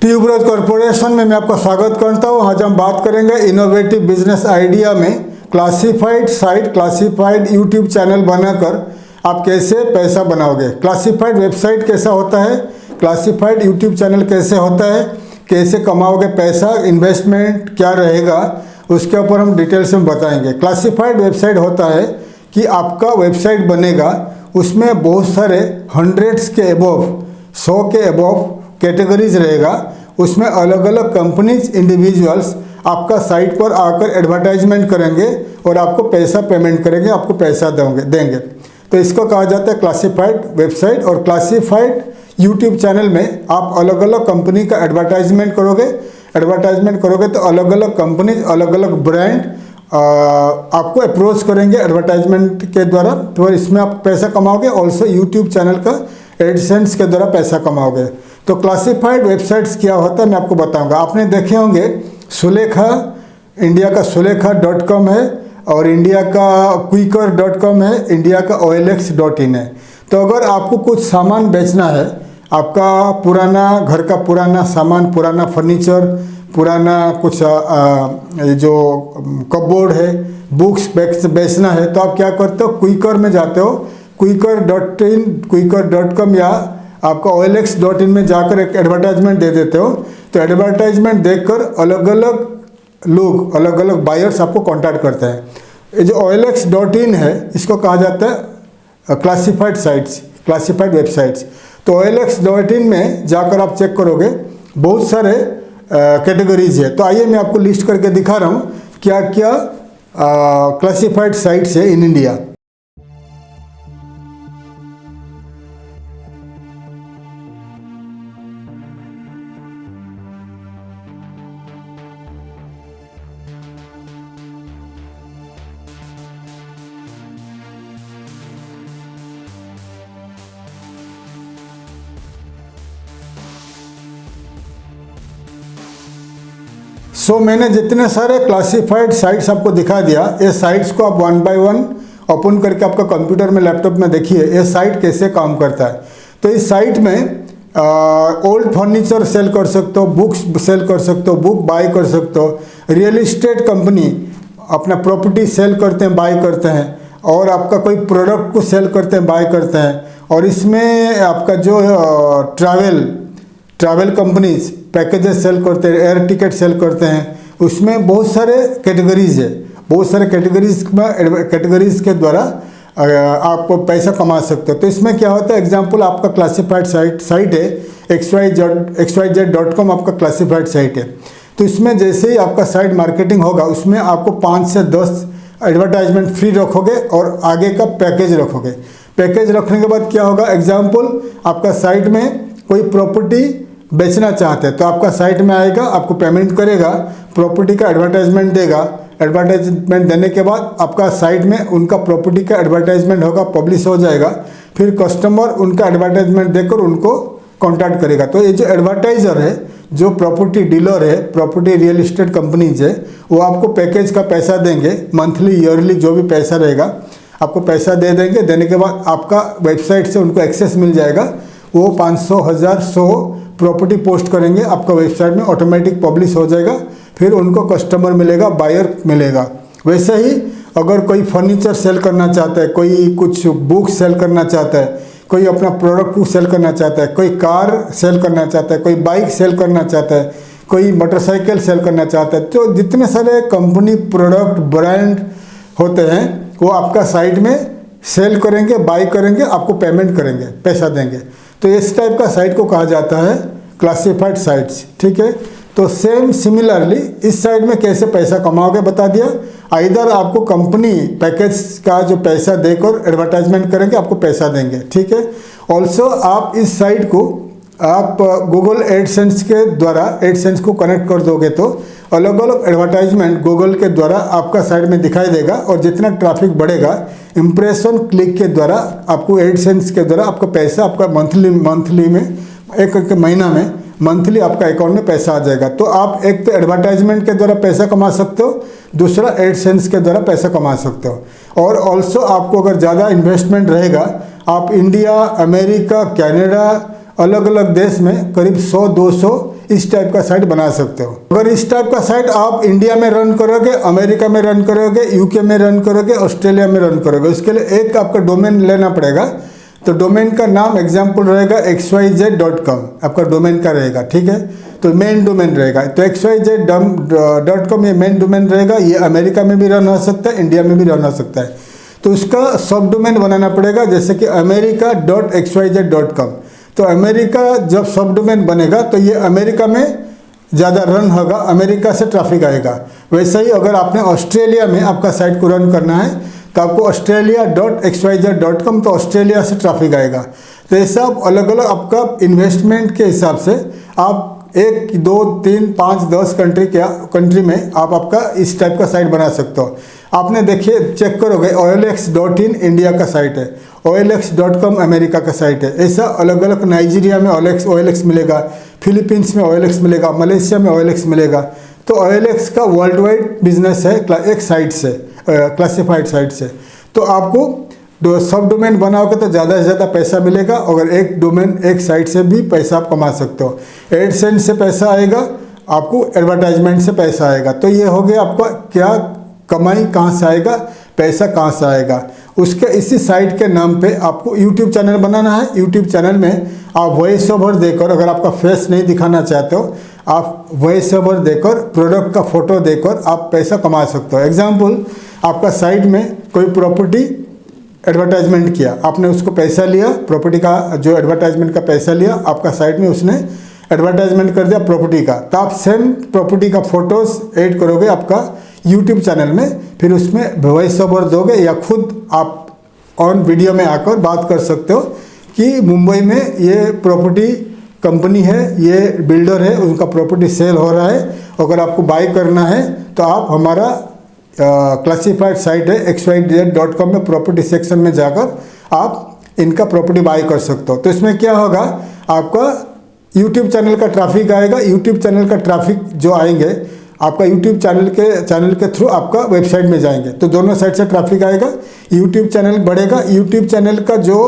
Tuberose corporation में मैं आपका स्वागत करता हूँ। आज हम बात करेंगे इनोवेटिव बिजनेस आइडिया में classified site, classified YouTube channel बनाकर आप कैसे पैसा बनाओगे। क्लासिफाइड वेबसाइट कैसा होता है, क्लासिफाइड यूट्यूब चैनल कैसे होता है, कैसे कमाओगे पैसा, इन्वेस्टमेंट क्या रहेगा, उसके ऊपर हम डिटेल्स में बताएंगे। क्लासिफाइड वेबसाइट होता है कि आपका वेबसाइट बनेगा, उसमें बहुत सारे हंड्रेड्स के अबव, 100 के अबव कैटेगरीज रहेगा। उसमें अलग अलग कंपनीज, इंडिविजुअल्स आपका साइट पर आकर एडवर्टाइजमेंट करेंगे और आपको पैसा पेमेंट करेंगे, आपको पैसा देंगे। तो इसको कहा जाता है क्लासिफाइड वेबसाइट। और क्लासिफाइड यूट्यूब चैनल में आप अलग अलग कंपनी का एडवर्टाइजमेंट करोगे तो अलग अलग कंपनीज, अलग अलग ब्रांड आपको अप्रोच करेंगे एडवर्टाइजमेंट के द्वारा। तो इसमें आप पैसा कमाओगे। ऑल्सो यूट्यूब चैनल का एडसेंस के द्वारा पैसा कमाओगे। तो क्लासिफाइड वेबसाइट्स क्या होता है मैं आपको बताऊंगा। आपने देखे होंगे सुलेखा, इंडिया का सुलेखा.com है और इंडिया का क्विकर.com है, इंडिया का OLX.in है। तो अगर आपको कुछ सामान बेचना है, आपका पुराना घर का पुराना सामान, पुराना फर्नीचर, पुराना कुछ जो कपबोर्ड है, बुक्स बेचना है, तो आप क्या करते हो, क्विकर में जाते हो, क्विकर.in, क्विकर.com या आपका OLX.in में जाकर एक एडवर्टाइजमेंट दे देते हो। तो एडवर्टाइजमेंट देखकर अलग अलग लोग, अलग अलग बायर्स आपको कांटेक्ट करते हैं। ये जो OLX.in है, इसको कहा जाता है क्लासिफाइड साइट्स, क्लासिफाइड वेबसाइट्स। तो OLX.in में जाकर आप चेक करोगे, बहुत सारे कैटेगरीज है। तो आइए मैं आपको लिस्ट करके दिखा रहा हूँ क्या क्या क्लासिफाइड साइट्स है इन इंडिया। मैंने जितने सारे क्लासिफाइड साइट्स आपको दिखा दिया, ये साइट्स को आप 1 बाय 1 ओपन करके आपका कंप्यूटर में, लैपटॉप में देखिए ये साइट कैसे काम करता है। तो इस साइट में ओल्ड फर्नीचर सेल कर सकते हो, बुक्स सेल कर सकते हो, बुक बाय कर सकते हो, रियल इस्टेट कंपनी अपना प्रॉपर्टी सेल करते हैं, बाय करते हैं, और आपका कोई प्रोडक्ट को सेल करते हैं, बाय करते हैं। और इसमें आपका जो ट्रैवल कंपनीज पैकेजेस सेल करते हैं, एयर टिकट सेल करते हैं, उसमें बहुत सारे कैटेगरीज है। बहुत सारे कैटेगरीज के द्वारा आप पैसा कमा सकते हो। तो इसमें क्या होता है, एग्जांपल आपका क्लासिफाइड साइट है xyz.com, आपका क्लासिफाइड साइट है। तो इसमें जैसे ही आपका साइट मार्केटिंग होगा, उसमें आपको 5 से 10 एडवर्टाइजमेंट फ्री रखोगे और आगे का पैकेज रखोगे। पैकेज रखने के बाद क्या होगा, एग्जाम्पल आपका साइट में कोई प्रॉपर्टी बेचना चाहते हैं तो आपका साइट में आएगा, आपको पेमेंट करेगा, प्रॉपर्टी का एडवर्टाइजमेंट देगा। एडवर्टाइजमेंट देने के बाद आपका साइट में उनका प्रॉपर्टी का एडवर्टाइजमेंट होगा, पब्लिश हो जाएगा। फिर कस्टमर उनका एडवर्टाइजमेंट देकर उनको कांटेक्ट करेगा। तो ये जो एडवर्टाइजर है, जो प्रॉपर्टी डीलर है, प्रॉपर्टी रियल इस्टेट कंपनीज है, वो आपको पैकेज का पैसा देंगे, मंथली, ईयरली, जो भी पैसा रहेगा आपको पैसा दे देंगे। देने के बाद आपका वेबसाइट से उनको एक्सेस मिल जाएगा। वो 500, 1000, 100 प्रॉपर्टी पोस्ट करेंगे, आपका वेबसाइट में ऑटोमेटिक पब्लिश हो जाएगा। फिर उनको कस्टमर मिलेगा, बायर मिलेगा। वैसे ही अगर कोई फर्नीचर सेल करना चाहता है, कोई कुछ बुक सेल करना चाहता है, कोई अपना प्रोडक्ट को सेल करना चाहता है, कोई कार सेल करना चाहता है, कोई बाइक सेल करना चाहता है, कोई मोटरसाइकिल सेल करना चाहता है, तो जितने सारे कंपनी, प्रोडक्ट, ब्रांड होते हैं, वो आपका साइट में सेल करेंगे, बाई करेंगे, आपको पेमेंट करेंगे, पैसा देंगे। तो इस टाइप का साइट को कहा जाता है क्लासिफाइड साइट्स। ठीक है। तो सेम सिमिलरली इस साइट में कैसे पैसा कमाओगे बता दिया। आइदर आपको कंपनी पैकेज का जो पैसा देकर एडवर्टाइजमेंट करेंगे, आपको पैसा देंगे। ठीक है। ऑल्सो आप इस साइट को आप गूगल एडसेंस के द्वारा, एडसेंस को कनेक्ट कर दोगे तो अलग अलग एडवर्टाइजमेंट गूगल के द्वारा आपका साइट में दिखाई देगा। और जितना ट्रैफिक बढ़ेगा, इम्प्रेशन क्लिक के द्वारा आपको, एडसेंस के द्वारा आपका पैसा, आपका मंथली में, एक महीना में मंथली आपका अकाउंट में पैसा आ जाएगा। तो आप एक तो एडवर्टाइजमेंट के द्वारा पैसा कमा सकते हो, दूसरा एडसेंस के द्वारा पैसा कमा सकते हो। और ऑल्सो आपको अगर ज़्यादा इन्वेस्टमेंट रहेगा, आप इंडिया, अमेरिका, कनाडा, अलग अलग देश में करीब 100-200 इस टाइप का साइट बना सकते हो। अगर इस टाइप का साइट आप इंडिया में रन करोगे, अमेरिका में रन करोगे, यूके में रन करोगे, ऑस्ट्रेलिया में रन करोगे, उसके लिए एक आपका डोमेन लेना पड़ेगा। तो डोमेन का नाम एग्जाम्पल रहेगा xyz.com, आपका डोमेन का रहेगा, ठीक है। तो मेन डोमेन रहेगा, तो xyz.com ये मेन डोमेन रहेगा। ये अमेरिका में भी रन हो सकता है, इंडिया में भी रन हो सकता है। तो उसका सब डोमेन बनाना पड़ेगा, जैसे कि america.xyz.com। तो अमेरिका जब सब डोमेन बनेगा तो ये अमेरिका में ज़्यादा रन होगा, अमेरिका से ट्रैफिक आएगा। वैसे ही अगर आपने ऑस्ट्रेलिया में आपका साइट को रन करना है तो आपको australia.xyz.com, तो ऑस्ट्रेलिया से ट्रैफिक आएगा। तो ये सब अलग अलग आपका इन्वेस्टमेंट के हिसाब से आप 1, 2, 3, 5, 10 कंट्री में आप आपका इस टाइप का साइट बना सकते हो। आपने देखिए चेक करोगे OLX.in इंडिया का साइट है, OLX.com अमेरिका का साइट है। ऐसा अलग अलग नाइजीरिया में OLX मिलेगा, फिलीपींस में OLX मिलेगा, मलेशिया में OLX मिलेगा। तो OLX का वर्ल्ड वाइड बिजनेस है एक साइट से, क्लासिफाइड साइट से। तो आपको सब डोमेन बनाओगे तो ज़्यादा से ज़्यादा पैसा मिलेगा। अगर एक डोमेन एक साइट से भी पैसा आप कमा सकते हो। एडसेंस से पैसा आएगा, आपको एडवर्टाइजमेंट से पैसा आएगा। तो ये हो गया आपका क्या कमाई, कहाँ से आएगा पैसा, कहाँ से आएगा। उसके इसी साइट के नाम पे आपको यूट्यूब चैनल बनाना है। यूट्यूब चैनल में आप वॉइस ओवर देकर, अगर आपका फेस नहीं दिखाना चाहते हो, आप वॉइस ओवर देकर, प्रोडक्ट का फोटो देकर आप पैसा कमा सकते हो। एग्जाम्पल, आपका साइट में कोई प्रॉपर्टी एडवर्टाइजमेंट किया, आपने उसको पैसा लिया, प्रॉपर्टी का जो एडवर्टाइजमेंट का पैसा लिया, आपका साइट में उसने एडवर्टाइजमेंट कर दिया प्रॉपर्टी का। तो आप सेम प्रॉपर्टी का फोटोज ऐड करोगे आपका यूट्यूब चैनल में, फिर उसमें वॉइस ओवर दोगे या खुद आप ऑन वीडियो में आकर बात कर सकते हो कि मुंबई में ये प्रॉपर्टी कंपनी है, ये बिल्डर है, उनका प्रॉपर्टी सेल हो रहा है। अगर आपको बाय करना है तो आप हमारा क्लासिफाइड साइट है xyz.com में प्रॉपर्टी सेक्शन में जाकर आप इनका प्रॉपर्टी बाय कर सकते हो। तो इसमें क्या होगा, आपका यूट्यूब चैनल का ट्रैफिक आएगा। यूट्यूब चैनल का ट्रैफिक जो आएंगे आपका यूट्यूब चैनल के थ्रू आपका वेबसाइट में जाएंगे, तो दोनों साइड से ट्रैफिक आएगा, यूट्यूब चैनल बढ़ेगा। यूट्यूब चैनल का जो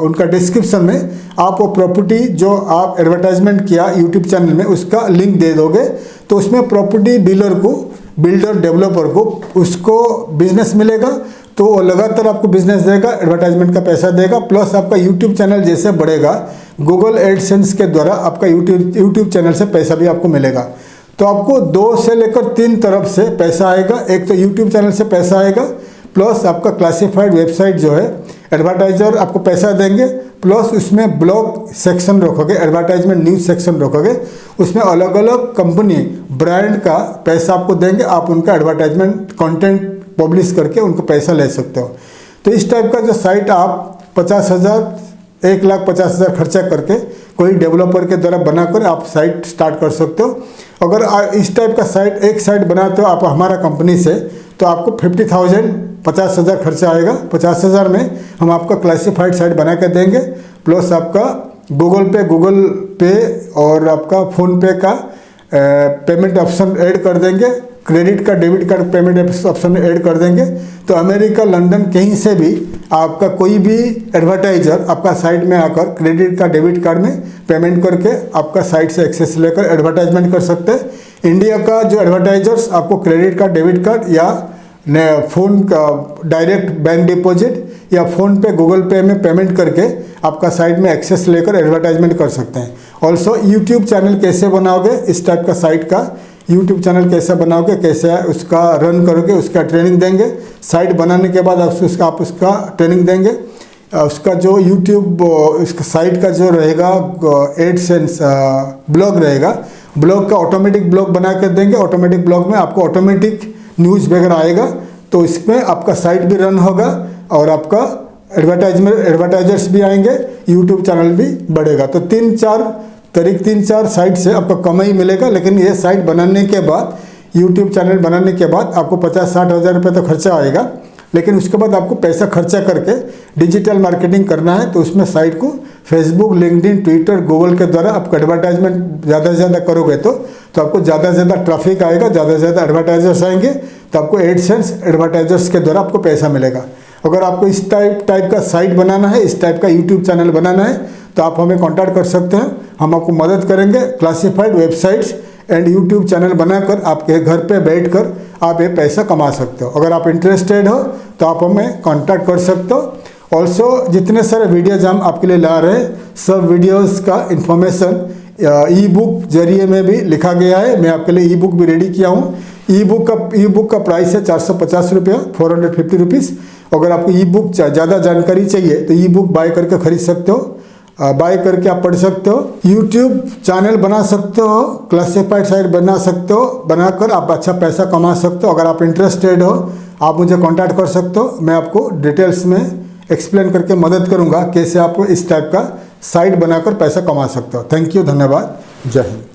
उनका डिस्क्रिप्शन में आप वो प्रॉपर्टी जो आप एडवर्टाइजमेंट किया यूट्यूब चैनल में उसका लिंक दे दोगे, तो उसमें प्रॉपर्टी डीलर को, बिल्डर डेवलपर को उसको बिजनेस मिलेगा। तो वो लगातार आपको बिजनेस देगा, एडवर्टाइजमेंट का पैसा देगा, प्लस आपका यूट्यूब चैनल जैसे बढ़ेगा गूगल एडसेंस के द्वारा आपका यूट्यूब चैनल से पैसा भी आपको मिलेगा। तो आपको 2 से लेकर 3 तरफ से पैसा आएगा। एक तो यूट्यूब चैनल से पैसा आएगा, प्लस आपका क्लासिफाइड वेबसाइट जो है एडवर्टाइजर आपको पैसा देंगे, प्लस उसमें ब्लॉग सेक्शन रखोगे, एडवर्टाइजमेंट न्यूज़ सेक्शन रखोगे, उसमें अलग अलग कंपनी ब्रांड का पैसा आपको देंगे, आप उनका एडवर्टाइजमेंट कंटेंट पब्लिश करके उनको पैसा ले सकते हो। तो इस टाइप का जो साइट आप 50,000 1,50,000 खर्चा करके कोई डेवलपर के द्वारा बनाकर आप साइट स्टार्ट कर सकते हो। अगर इस टाइप का साइट एक साइट बनाते हो आप हमारा कंपनी से, तो आपको 50,000 खर्चा आएगा। 50,000 में हम आपका क्लासिफाइड साइट बना के देंगे, प्लस आपका गूगल पे और आपका फ़ोनपे का पेमेंट ऑप्शन ऐड कर देंगे, क्रेडिट का debit card payment option add कर देंगे। तो अमेरिका, लंदन कहीं से भी आपका कोई भी एडवर्टाइजर आपका साइट में आकर क्रेडिट का डेबिट कार्ड में पेमेंट करके आपका साइट से एक्सेस लेकर एडवर्टाइजमेंट कर सकते हैं। इंडिया का जो एडवर्टाइजर्स आपको क्रेडिट कार्ड, डेबिट कार्ड या फ़ोन का डायरेक्ट बैंक डिपॉजिट या फ़ोन पे, गूगल पे में पेमेंट करके आपका साइट में एक्सेस लेकर एडवर्टाइजमेंट कर सकते हैं। ऑल्सो यूट्यूब चैनल कैसे बनाओगे, इस टाइप का साइट का यूट्यूब चैनल कैसे बनाओगे, कैसे उसका रन करोगे, उसका ट्रेनिंग देंगे। साइट बनाने के बाद आप उसका ट्रेनिंग देंगे। उसका जो यूट्यूब इसका साइट का जो रहेगा एडसेंस ब्लॉग रहेगा, ब्लॉग का ऑटोमेटिक ब्लॉग बना कर देंगे। ऑटोमेटिक ब्लॉग में आपको ऑटोमेटिक न्यूज़ वगैरह आएगा, तो इसमें आपका साइट भी रन होगा और आपका एडवर्टाइजर्स भी आएंगे, यूट्यूब चैनल भी बढ़ेगा। तो 3-4 साइट से आपको कमाई मिलेगा। लेकिन ये साइट बनाने के बाद, यूट्यूब चैनल बनाने के बाद आपको 50-60 हज़ार रुपये तो खर्चा आएगा। लेकिन उसके बाद आपको पैसा खर्चा करके डिजिटल मार्केटिंग करना है, तो उसमें साइट को फेसबुक, लिंक्डइन, ट्विटर, गूगल के द्वारा आपको एडवर्टाइजमेंट ज़्यादा से ज़्यादा करोगे तो आपको ज़्यादा से ज़्यादा ट्रैफिक आएगा, ज़्यादा से ज़्यादा एडवर्टाइजर्स आएंगे, तो आपको एडसेंस एडवर्टाइजर्स के द्वारा आपको पैसा मिलेगा। अगर आपको इस टाइप का साइट बनाना है, इस टाइप का यूट्यूब चैनल बनाना है, तो आप हमें कांटेक्ट कर सकते हैं, हम आपको मदद करेंगे। Classified websites and YouTube channel बनाकर आपके घर पे बैठकर आप ये पैसा कमा सकते हो। अगर आप इंटरेस्टेड हो तो आप हमें कांटेक्ट कर सकते हो। ऑल्सो जितने सारे वीडियोज हम आपके लिए ला रहे हैं, सब वीडियोस का इंफॉर्मेशन ई बुक जरिए में भी लिखा गया है। मैं आपके लिए ई बुक भी रेडी किया हूँ। ई बुक का प्राइस है 450 रुपया, 450 रुपीज़। अगर आपको ई बुक ज़्यादा जानकारी चाहिए तो ई बुक बाय करके खरीद सकते हो, बाय करके आप पढ़ सकते हो। यूट्यूब चैनल बना सकते हो, क्लासिफाइड साइट बना सकते हो, बनाकर आप अच्छा पैसा कमा सकते हो। अगर आप इंटरेस्टेड हो आप मुझे कांटेक्ट कर सकते हो, मैं आपको डिटेल्स में एक्सप्लेन करके मदद करूंगा कैसे आप इस टाइप का साइट बनाकर पैसा कमा सकते हो। थैंक यू, धन्यवाद, जय हिंद।